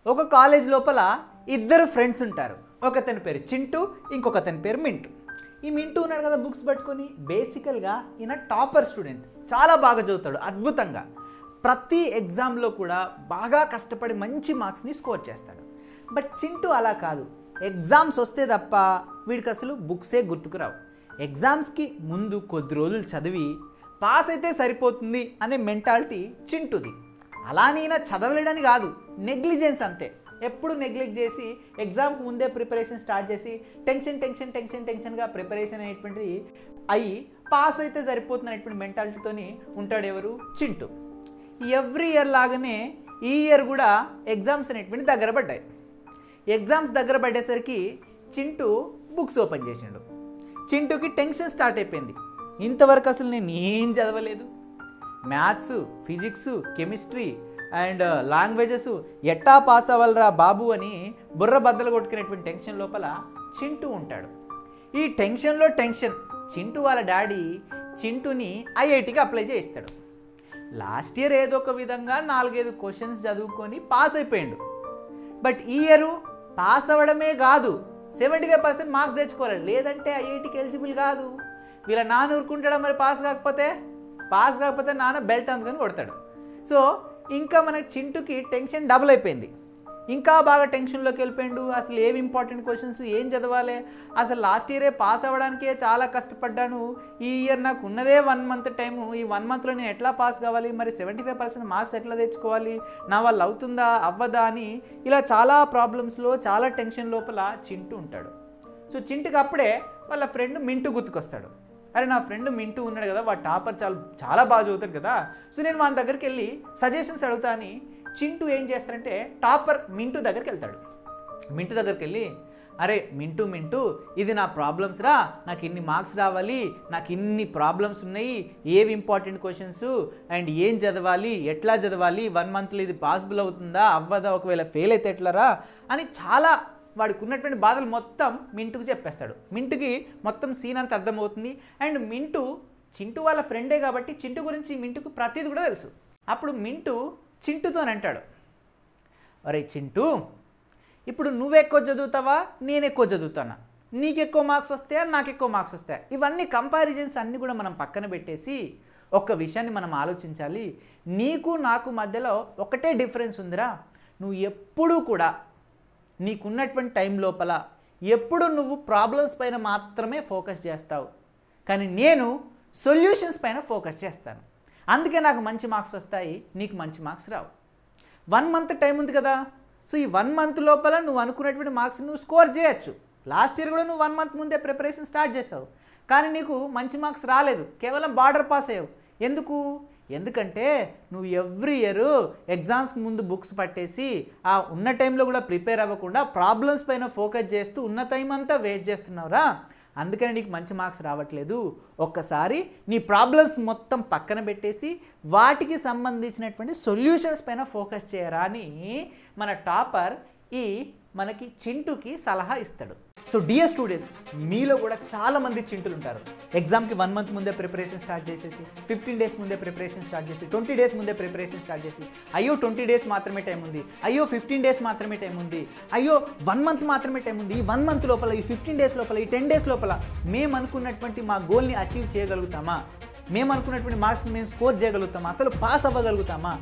ఒక కాలేజ్ లోపల ఇద్దరు ఫ్రెండ్స్ ఉంటారు. ఒకతని పేరు చింటూ, ఇంకొకతని పేరు మింటూ. ఈ మింటూ ఉన్నాడు కదా బుక్స్ పట్టుకొని, బేసికల్గా ఈయన టాపర్ స్టూడెంట్, చాలా బాగా చదువుతాడు అద్భుతంగా. ప్రతి ఎగ్జామ్లో కూడా బాగా కష్టపడి మంచి మార్క్స్ని స్కోర్ చేస్తాడు. బట్ చింటూ అలా కాదు. ఎగ్జామ్స్ వస్తే తప్ప వీడికి అసలు బుక్సే గుర్తుకురావు. ఎగ్జామ్స్కి ముందు కొద్ది రోజులు చదివి పాస్ అయితే సరిపోతుంది అనే మెంటాలిటీ చింటూది. అలా నేను చదవలేడని కాదు, నెగ్లిజెన్స్ అంతే. ఎప్పుడు నెగ్లెక్ట్ చేసి ఎగ్జామ్కి ముందే ప్రిపరేషన్ స్టార్ట్ చేసి టెన్షన్గా ప్రిపరేషన్ అనేటువంటిది అయ్యి పాస్ అయితే సరిపోతుంది అనేటువంటి మెంటాలిటీతోని ఉంటాడు ఎవరు, చింటూ. ఎవ్రీ ఇయర్ లాగానే ఈ ఇయర్ కూడా ఎగ్జామ్స్ అనేటువంటి దగ్గర పడ్డాయి. ఎగ్జామ్స్ దగ్గర పడ్డేసరికి చింటూ బుక్స్ ఓపెన్ చేసిండు. చింటూకి టెన్షన్ స్టార్ట్ అయిపోయింది. ఇంతవరకు అసలు నేను ఏం చదవలేదు, maths, physics, chemistry and languages ఎట్టా పాస్ అవ్వాలరా బాబు అని బుర్ర బద్దలు కొట్టుకునేటువంటి టెన్షన్ లోపల చింటూ ఉంటాడు. ఈ టెన్షన్లో టెన్షన్, చింటూ వాళ్ళ డాడీ చింటూని ఐఐటికి అప్లై చేయిస్తాడు. లాస్ట్ ఇయర్ ఏదో ఒక విధంగా 4-5 క్వశ్చన్స్ చదువుకొని పాస్ అయిపోయాడు. బట్ ఈ ఇయర్ పాస్ అవ్వడమే కాదు, 75% మార్క్స్ తెచ్చుకోవాలి, లేదంటే ఐఐటికి ఎలిజిబుల్ కాదు. వీళ్ళ నాన్న ఊరుకుంటాడా మరి? పాస్ కాకపోతే నాన్న బెల్ట్ అందుకని కొడతాడు. సో ఇంకా మనకి చింటూకి టెన్షన్ డబుల్ అయిపోయింది. ఇంకా బాగా టెన్షన్లోకి వెళ్ళిపోయాడు. అసలు ఏవి ఇంపార్టెంట్ క్వశ్చన్స్ ఏం చదవాలి, అసలు లాస్ట్ ఇయరే పాస్ అవ్వడానికే చాలా కష్టపడ్డాను, ఈ ఇయర్ నాకు ఉన్నదే 1 మంత్ టైము, ఈ 1 మంత్లో నేను ఎట్లా పాస్ కావాలి, మరి 75% మార్క్స్ ఎట్లా తెచ్చుకోవాలి, నా వల్ల అవుతుందా అవ్వదా అని ఇలా చాలా ప్రాబ్లమ్స్లో చాలా టెన్షన్ లోపల చింటూ ఉంటాడు. సో చింటూకి అప్పుడే వాళ్ళ ఫ్రెండ్ మింటూ గుర్తుకొస్తాడు. అరే నా ఫ్రెండ్ మింటూ ఉన్నాడు కదా, వాడు టాపర్ చాలా బాగా చదువుతాడు కదా, సో నేను వాళ్ళ దగ్గరికి వెళ్ళి సజెషన్స్ అడుగుతా అని చింటూ ఏం చేస్తాడంటే టాపర్ మింటూ దగ్గరికి వెళ్తాడు. మింటూ దగ్గరికి వెళ్ళి, అరే మింటూ ఇది నా ప్రాబ్లమ్స్ రా, నాకు ఇన్ని మార్క్స్ రావాలి, నాకు ఇన్ని ప్రాబ్లమ్స్ ఉన్నాయి, ఏవి ఇంపార్టెంట్ క్వశ్చన్స్ అండ్ ఏం చదవాలి, ఎట్లా చదవాలి, 1 మంత్లో ఇది పాసిబుల్ అవుతుందా అవ్వదా, ఒకవేళ ఫెయిల్ అయితే ఎట్లరా అని చాలా వాడికి ఉన్నటువంటి బాధలు మొత్తం మింటూకి చెప్పేస్తాడు. మింటూకి మొత్తం సీన్ అంతా అర్థమవుతుంది. అండ్ మింటూ చింటూ వాళ్ళ ఫ్రెండే కాబట్టి చింటూ గురించి మింటూకి ప్రతిదీ కూడా తెలుసు. అప్పుడు మింటూ చింటూతో అంటాడు, అరే చింటూ, ఇప్పుడు నువ్వు ఎక్కువ చదువుతావా నేను ఎక్కువ చదువుతానా, నీకు ఎక్కువ మార్క్స్ వస్తాయా నాకు ఎక్కువ మార్క్స్ వస్తాయా, ఇవన్నీ కంపారిజన్స్ అన్నీ కూడా మనం పక్కన పెట్టేసి ఒక్క విషయాన్ని మనం ఆలోచించాలి. నీకు నాకు మధ్యలో ఒకటే డిఫరెన్స్ ఉందిరా, నువ్వు ఎప్పుడూ కూడా నీకున్నటువంటి టైం లోపల ఎప్పుడు నువ్వు ప్రాబ్లమ్స్ పైన మాత్రమే ఫోకస్ చేస్తావు, కానీ నేను సొల్యూషన్స్ పైన ఫోకస్ చేస్తాను. అందుకే నాకు మంచి మార్క్స్ వస్తాయి, నీకు మంచి మార్క్స్ రావు. 1 మంత్ టైం ఉంది కదా, సో ఈ 1 మంత్ లోపల నువ్వు అనుకున్నటువంటి మార్క్స్ నువ్వు స్కోర్ చేయొచ్చు. లాస్ట్ ఇయర్ కూడా నువ్వు 1 మంత్ ముందే ప్రిపరేషన్ స్టార్ట్ చేసావు, కానీ నీకు మంచి మార్క్స్ రాలేదు, కేవలం బార్డర్ పాస్ అయ్యావు. ఎందుకంటే నువ్వు ఎవ్రీ ఇయర్ ఎగ్జామ్స్కి ముందు బుక్స్ పట్టేసి ఆ ఉన్న టైంలో కూడా ప్రిపేర్ అవ్వకుండా ప్రాబ్లమ్స్ పైన ఫోకస్ చేస్తూ ఉన్న టైం అంతా వేస్ట్ చేస్తున్నావురా, అందుకని నీకు మంచి మార్క్స్ రావట్లేదు. ఒక్కసారి నీ ప్రాబ్లమ్స్ మొత్తం పక్కన పెట్టేసి వాటికి సంబంధించినటువంటి సొల్యూషన్స్ పైన ఫోకస్ చేయరా అని మన టాపర్ మనకి చింటూకి సలహా ఇస్తాడు. సో డియర్ స్టూడెంట్స్, మీలో కూడా చాలామంది చింటూలు ఉంటారు. ఎగ్జామ్కి 1 మంత్ ముందే ప్రిపరేషన్ స్టార్ట్ చేసేసి 15 డేస్ ముందే ప్రిపరేషన్ స్టార్ట్ చేసి 20 డేస్ ముందే ప్రిపరేషన్ స్టార్ట్ చేసి అయ్యో 20 డేస్ మాత్రమే టైం ఉంది, అయ్యో 15 డేస్ మాత్రమే టైం ఉంది, అయ్యో 1 మంత్ మాత్రమే టైం ఉంది, ఈ 1 మంత్ లోపల, ఈ 15 డేస్ లోపల, ఈ 10 డేస్ లోపల మేము అనుకున్నటువంటి మా గోల్ని అచీవ్ చేయగలుగుతామా, మేము అనుకున్నటువంటి మార్క్స్ని మేము స్కోర్ చేయగలుగుతామా, అసలు పాస్ అవ్వగలుగుతామా,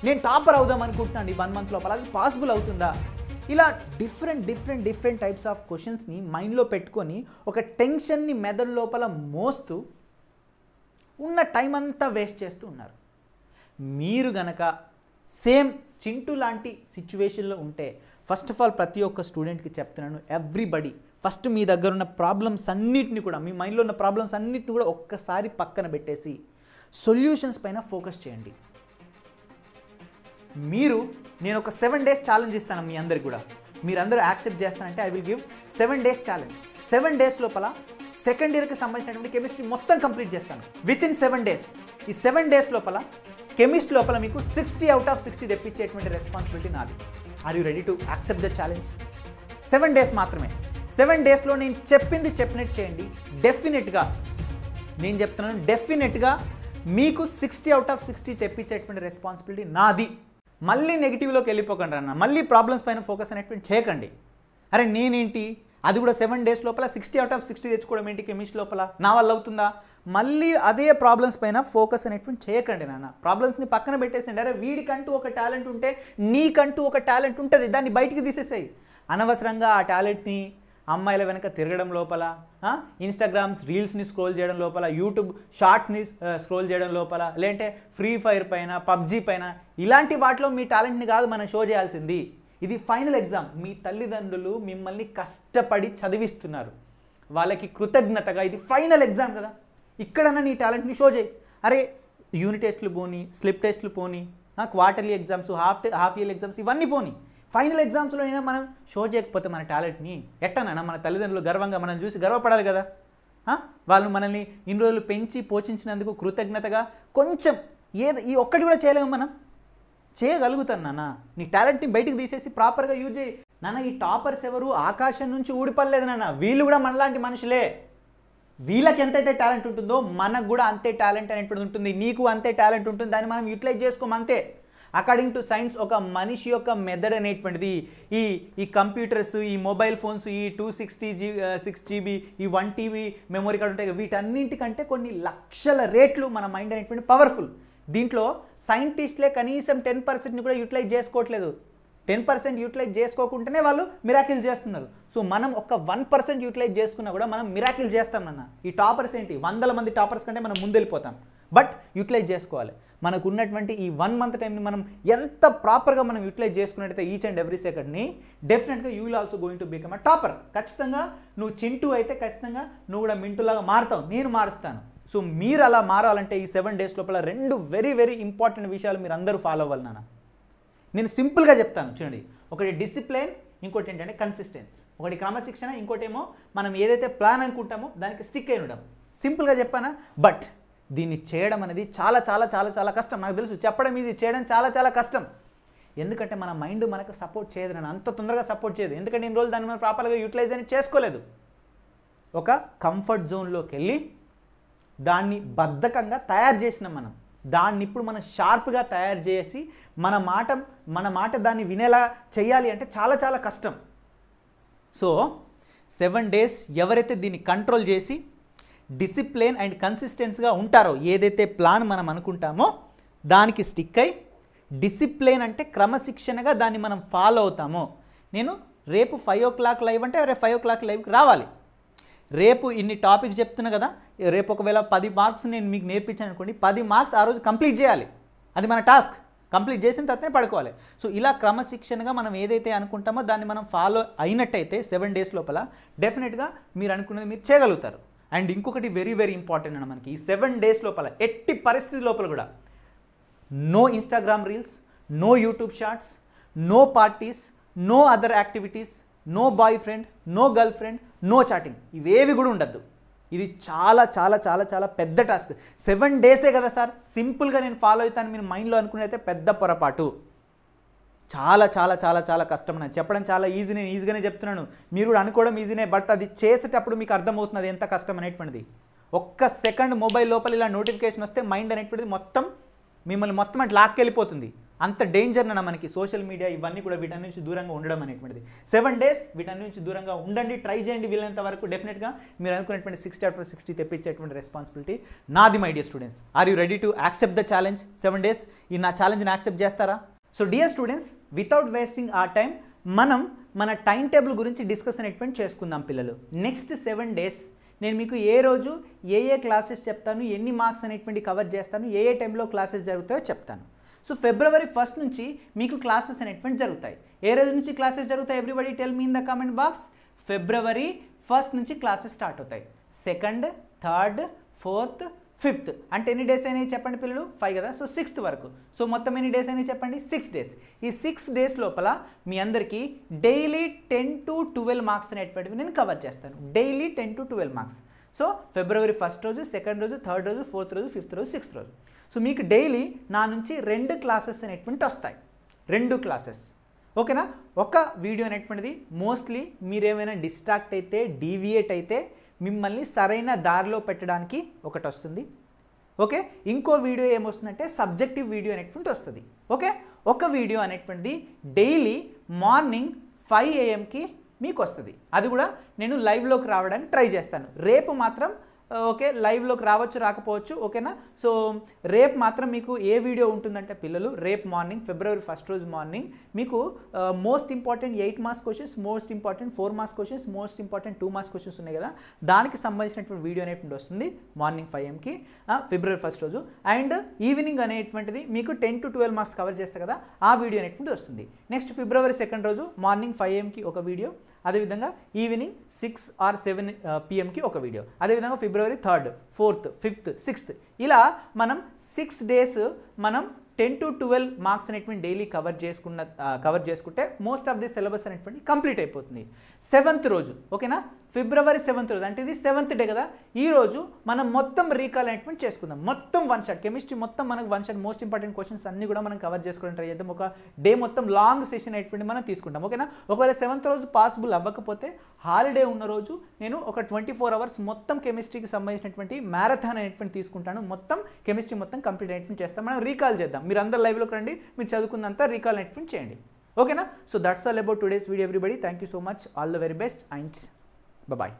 నేను టాపర్ అవుదాం అనుకుంటున్నాను ఈ 1 మంత్ లోపల, అది పాసిబుల్ అవుతుందా, ఇలా డిఫరెంట్ టైప్స్ ఆఫ్ క్వశ్చన్స్ని మైండ్లో పెట్టుకొని ఒక టెన్షన్ని మెదడు లోపల మోస్తూ ఉన్న టైం అంతా వేస్ట్ చేస్తూ ఉన్నారు. మీరు గనక సేమ్ చింటూ లాంటి సిచ్యువేషన్లో ఉంటే, ఫస్ట్ ఆఫ్ ఆల్ ప్రతి ఒక్క స్టూడెంట్కి చెప్తున్నాను, ఎవ్రీబడి ఫస్ట్ మీ దగ్గర ఉన్న ప్రాబ్లమ్స్ అన్నిటిని కూడా, మీ మైండ్లో ఉన్న ప్రాబ్లమ్స్ అన్నిటిని కూడా ఒక్కసారి పక్కన పెట్టేసి సొల్యూషన్స్ పైన ఫోకస్ చేయండి. నేను ఒక 7 డేస్ ఛాలెంజ్ ఇస్తాను మీ అందరికి కూడా, మీరందరూ యాక్సెప్ట్ చేస్తానంటే I will give 7 days challenge. 7 days లోపల సెకండ్ ఇయర్కి సంబంధించినటువంటి కెమిస్ట్రీ మొత్తం కంప్లీట్ చేస్తాను వితిన్ 7 డేస్. ఈ 7 డేస్ లోపల కెమిస్ట్రీ లోపల మీకు 60 out of 60 తెప్పించేటువంటి రెస్పాన్సిబిలిటీ నాది. Are you ready to accept the challenge? 7 days మాత్రమే. 7 డేస్లో నేను చెప్పింది చెప్పినట్టు చేయండి. డెఫినెట్గా నేను చెప్తున్నాను, డెఫినెట్గా మీకు 60 out of 60 తెప్పించేటువంటి రెస్పాన్సిబిలిటీ నాది. మళ్ళీ నెగిటివ్లోకి వెళ్ళిపోకండి అన్న, మళ్ళీ ప్రాబ్లమ్స్ పైన ఫోకస్ అనేటువంటి చేయకండి. అరే నేనేంటి అది కూడా 7 days లోపల 60 out of 60 తెచ్చుకోవడం ఏంటి కెమిస్ట్రీ లోపల, నా వల్ల అవుతుందా? మళ్ళీ అదే ప్రాబ్లమ్స్ పైన ఫోకస్ అనేటువంటి చేయకండి నాన్న. ప్రాబ్లమ్స్ని పక్కన పెట్టేసండి. అరే వీడికంటూ ఒక టాలెంట్ ఉంటే నీకంటూ ఒక టాలెంట్ ఉంటుంది, దాన్ని బయటికి తీసేసాయి. అనవసరంగా ఆ టాలెంట్ని అమ్మాయిల వెనక తిరగడం లోపల, ఇన్స్టాగ్రామ్స్ రీల్స్ని స్క్రోల్ చేయడం లోపల, యూట్యూబ్ షార్ట్ని స్క్రోల్ చేయడం లోపల, లేదంటే ఫ్రీ ఫైర్ పైన, పబ్జీ పైన, ఇలాంటి వాటిలో మీ టాలెంట్ని కాదు మనం షో చేయాల్సింది. ఇది ఫైనల్ ఎగ్జామ్. మీ తల్లిదండ్రులు మిమ్మల్ని కష్టపడి చదివిస్తున్నారు, వాళ్ళకి కృతజ్ఞతగా ఇది ఫైనల్ ఎగ్జామ్ కదా, ఇక్కడన్నా నీ టాలెంట్ని షో చేయి. అరే యూనిట్ టెస్ట్లు పోని, స్లిప్ టెస్ట్లు పోని, quarterly exams, half yearly exams ఇవన్నీ పోని, ఫైనల్ ఎగ్జామ్స్లో అయినా మనం షో చేయకపోతే మన టాలెంట్ని ఎట్టనా మన తల్లిదండ్రులు గర్వంగా మనం చూసి గర్వపడాలి కదా. వాళ్ళు మనల్ని ఇన్ని రోజులు పెంచి పోషించినందుకు కృతజ్ఞతగా కొంచెం ఈ ఒక్కటి కూడా చేయలేము మనం. చేయగలుగుతాను నాన్న. నీ టాలెంట్ని బయటికి తీసేసి ప్రాపర్గా యూజ్ చేయి నాన్న. ఈ టాపర్స్ ఎవరు ఆకాశం నుంచి ఊడిపడలేదు నాన్న, వీళ్ళు కూడా మనలాంటి మనుషులే. వీళ్ళకి ఎంతైతే టాలెంట్ ఉంటుందో మనకు కూడా అంతే టాలెంట్ అనేటువంటిది ఉంటుంది, నీకు అంతే టాలెంట్ ఉంటుంది, దాన్ని మనం యూటిలైజ్ చేసుకోము అంతే. అకార్డింగ్ టు సైన్స్ ఒక మనిషి యొక్క మెథడ్ అనేటువంటిది ఈ కంప్యూటర్స్, ఈ మొబైల్ ఫోన్స్, ఈ 6 GB, ఈ 1 TB మెమొరీ కార్డు ఉంటాయి, వీటన్నింటికంటే కొన్ని లక్షల రేట్లు మన మైండ్ అనేటువంటి పవర్ఫుల్. దీంట్లో సైంటిస్ట్లే కనీసం 10%ని కూడా యూటిలైజ్ చేసుకోవట్లేదు. 10% యూటిలైజ్ చేసుకోకుండానే వాళ్ళు మిరాకిల్ చేస్తున్నారు. సో మనం ఒక 1% యూటిలైజ్ చేసుకున్నా కూడా మనం మిరాకిల్ చేస్తాం అన్న. ఈ టాపర్స్ ఏంటి, 100 మంది టాపర్స్ కంటే మనం ముందెళ్ళిపోతాం. బట్ యూటిలైజ్ చేసుకోవాలి. మనకు ఉన్నటువంటి ఈ 1 month టైంని మనం ఎంత ప్రాపర్గా మనం యూటిలైజ్ చేసుకున్నట్టయితే ఈచ్ అండ్ ఎవ్రీ సెకండ్ని, డెఫినెట్గా you will also going to become a topper. ఖచ్చితంగా నువ్వు చింటూ అయితే ఖచ్చితంగా నువ్వు కూడా మింటూలాగా మారుతావు, నేను మారుస్తాను. సో మీరు అలా మారాలంటే ఈ 7 days లోపల 2 వెరీ వెరీ ఇంపార్టెంట్ విషయాలు మీరు అందరూ ఫాలో అవ్వాలి నాన్న. నేను సింపుల్గా చెప్తాను చూడండి. ఒకటి డిసిప్లిన్, ఇంకోటి ఏంటంటే కన్సిస్టెన్సీ. ఒకటి క్రమశిక్షణ, ఇంకోటేమో మనం ఏదైతే ప్లాన్ అనుకుంటామో దానికి స్టిక్ అయి ఉండడం. సింపుల్గా చెప్పానా? బట్ దీన్ని చేయడం అనేది చాలా చాలా చాలా చాలా కష్టం. నాకు తెలుసు, చెప్పడం ఇది, చేయడం చాలా చాలా కష్టం. ఎందుకంటే మన మైండ్ మనకు సపోర్ట్ చేయదు నాన్న, అంత తొందరగా సపోర్ట్ చేయదు. ఎందుకంటే ఇన్ని రోజులు దాన్ని మనం ప్రాపర్గా యూటిలైజ్ అని చేసుకోలేదు. ఒక కంఫర్ట్ జోన్లోకి వెళ్ళి దాన్ని బద్ధకంగా తయారు చేసినాం మనం. దాన్ని ఇప్పుడు మనం షార్ప్గా తయారు చేసి మన మాట దాన్ని వినేలా చేయాలి అంటే చాలా చాలా కష్టం. సో 7 days ఎవరైతే దీన్ని కంట్రోల్ చేసి డిసిప్లిన్ అండ్ కన్సిస్టెన్స్గా ఉంటారో, ఏదైతే ప్లాన్ మనం అనుకుంటామో దానికి స్టిక్ అయి, డిసిప్లిన్ అంటే క్రమశిక్షణగా దాన్ని మనం ఫాలో అవుతామో. నేను రేపు 5 o'clock లైవ్ అంటే రేపు 5 o'clock లైవ్కి రావాలి. రేపు ఇన్ని టాపిక్స్ చెప్తున్నా కదా, రేపు ఒకవేళ 10 marks నేను మీకు నేర్పించాను అనుకోండి, 10 marks ఆ రోజు కంప్లీట్ చేయాలి. అది మన టాస్క్. కంప్లీట్ చేసిన తర్వాతనే పడుకోవాలి. సో ఇలా క్రమశిక్షణగా మనం ఏదైతే అనుకుంటామో దాన్ని మనం ఫాలో అయినట్టయితే 7 days లోపల డెఫినెట్గా మీరు అనుకున్నది మీరు చేయగలుగుతారు. అండ్ ఇంకొకటి వెరీ వెరీ ఇంపార్టెంట్ అన్న, మనకి ఈ 7 days లోపల ఎట్టి పరిస్థితి లోపల కూడా no Instagram reels, no YouTube shorts, no parties, no other activities, no boyfriend, no girlfriend, no chatting, ఇవేవి కూడా ఉండద్దు. ఇది చాలా చాలా చాలా చాలా పెద్ద టాస్క్. 7 days కదా సార్, సింపుల్గా నేను ఫాలో అవుతాను మీరు మైండ్లో అనుకునేదైతే పెద్ద పొరపాటు. చాలా చాలా చాలా చాలా కష్టం. నేను చెప్పడం చాలా ఈజీ, నేను ఈజీగానే చెప్తున్నాను, మీరు కూడా అనుకోవడం ఈజీనే. బట్ అది చేసేటప్పుడు మీకు అర్థమవుతుంది అది ఎంత కష్టం అనేటువంటిది. ఒక్క సెకండ్ మొబైల్ లోపల ఇలా నోటిఫికేషన్ వస్తే మైండ్ అనేటువంటిది మిమ్మల్ని మొత్తం అట్లా లాక్కెళ్ళిపోతుంది. అంత డేంజర్ అన్న మనకి సోషల్ మీడియా ఇవన్నీ కూడా వీటి నుంచి దూరంగా ఉండడం అనేటువంటిది. 7 days వీటి నుంచి దూరంగా ఉండండి, ట్రై చేయండి వీళ్ళంత వరకు. డెఫినెట్గా మీరు అనుకునేటువంటి 60 out of 60 తెప్పించేటువంటి రెస్పాన్సిబిలిటీ నాది. My dear students, are you ready to accept the challenge? 7 days ఈ నా ఛాలెంజ్ని యాక్సెప్ట్ చేస్తారా? So dear students, without wasting ఆ టైం మనం మన టైం టేబుల్ గురించి డిస్కస్ అనేటువంటి చేసుకుందాం పిల్లలు. నెక్స్ట్ 7 days నేను మీకు ఏ రోజు ఏ క్లాసెస్ చెప్తాను, ఎన్ని మార్క్స్ అనేటువంటి కవర్ చేస్తాను, ఏ టైంలో క్లాసెస్ జరుగుతాయో చెప్తాను. సో February 1st నుంచి మీకు క్లాసెస్ అనేటువంటి జరుగుతాయి. ఏ రోజు నుంచి క్లాసెస్ జరుగుతాయి? Everybody tell me in the comment box. February 1st నుంచి క్లాసెస్ స్టార్ట్ అవుతాయి. 2nd, 3rd, 4th, 5th అంటే ఎన్ని డేస్ అయినాయి చెప్పండి పిల్లలు? 5 కదా. సో 6th వరకు. సో మొత్తం ఎన్ని డేస్ అయినాయి చెప్పండి? 6 days. ఈ 6 days లోపల మీ అందరికీ డైలీ 10 to 12 మార్క్స్ అనేటువంటివి నేను కవర్ చేస్తాను. Daily 10 to 12 marks. So February 1st రోజు, 2nd రోజు, 3rd రోజు, 4th రోజు, 5th రోజు, 6th రోజు. సో మీకు డైలీ నా నుంచి 2 క్లాసెస్ అనేటువంటి వస్తాయి. 2 క్లాసెస్, ఓకేనా? ఒక వీడియో అనేటువంటిది మోస్ట్లీ మీరేమైనా డిస్ట్రాక్ట్ అయితే, డీవియేట్ అయితే మిమ్మల్ని సరైన దారిలో పెట్టడానికి ఒకటి వస్తుంది. ఓకే, ఇంకో వీడియో ఏమొస్తుందంటే సబ్జెక్టివ్ వీడియో అనేటువంటి వస్తుంది. ఓకే, ఒక వీడియో అనేటువంటిది డైలీ మార్నింగ్ 5 AM మీకు వస్తుంది. అది కూడా నేను లైవ్లోకి రావడానికి ట్రై చేస్తాను. రేపు మాత్రం ఓకే లైవ్లోకి రావచ్చు రాకపోవచ్చు ఓకేనా. సో రేపు మాత్రం మీకు ఏ వీడియో ఉంటుందంటే పిల్లలు రేపు మార్నింగ్ February 1st రోజు మార్నింగ్ మీకు most important 8 marks questions, most important 4 marks questions, most important 2 marks questions ఉన్నాయి కదా, దానికి సంబంధించినటువంటి వీడియో అనేటువంటి వస్తుంది మార్నింగ్ 5 AM February 1st రోజు. అండ్ ఈవినింగ్ అనేటువంటిది మీకు 10 to 12 మార్క్స్ కవర్ చేస్తే కదా ఆ వీడియో అనేటువంటి వస్తుంది. నెక్స్ట్ February 2nd రోజు మార్నింగ్ 5 AM ఒక వీడియో, అదేవిధంగా ఈవినింగ్ 6 or 7 PM ఒక వీడియో, అదేవిధంగా February 3rd, 4th, 5th, 6th ఇలా మనం 6 days మనం 10 to 12 మార్క్స్ అనేటువంటి డైలీ కవర్ చేసుకుంటే మోస్ట్ ఆఫ్ ది సిలబస్ అనేటువంటి కంప్లీట్ అయిపోతుంది. 7th రోజు ఓకేనా, February 7th రోజు అంటే ఇది 7th డే కదా, ఈ రోజు మనం మొత్తం రీకాల్ అనేటువంటి చేసుకుందాం. మొత్తం వన్ షాట్ కెమిస్ట్రీ మొత్తం మనకు one shot most important questions అన్ని కూడా మనం కవర్ చేసుకోవడానికి ట్రై చేద్దాం. ఒక డే మొత్తం లాంగ్ సెషన్ అనేటువంటి మనం తీసుకుంటాం ఓకేనా. ఒకవేళ 7th రోజు పాసిబుల్ అవ్వకపోతే హాలిడే ఉన్న రోజు నేను ఒక 24 hours మొత్తం కెమిస్ట్రీకి సంబంధించినటువంటి మ్యారథాన్ అనేటువంటి తీసుకుంటాను. మొత్తం కెమిస్ట్రీ మొత్తం కంప్లీట్ అనేటువంటి చేస్తాం. మనం రీకాల్ చేద్దాం. మీరు అందరు లైవ్లోకి రండి, మీరు చదువుకున్నంత రీకాల్ అనేటువంటి చేయండి ఓకేనా. So that's all about today's video everybody. Thank you so much, all the very best and bye.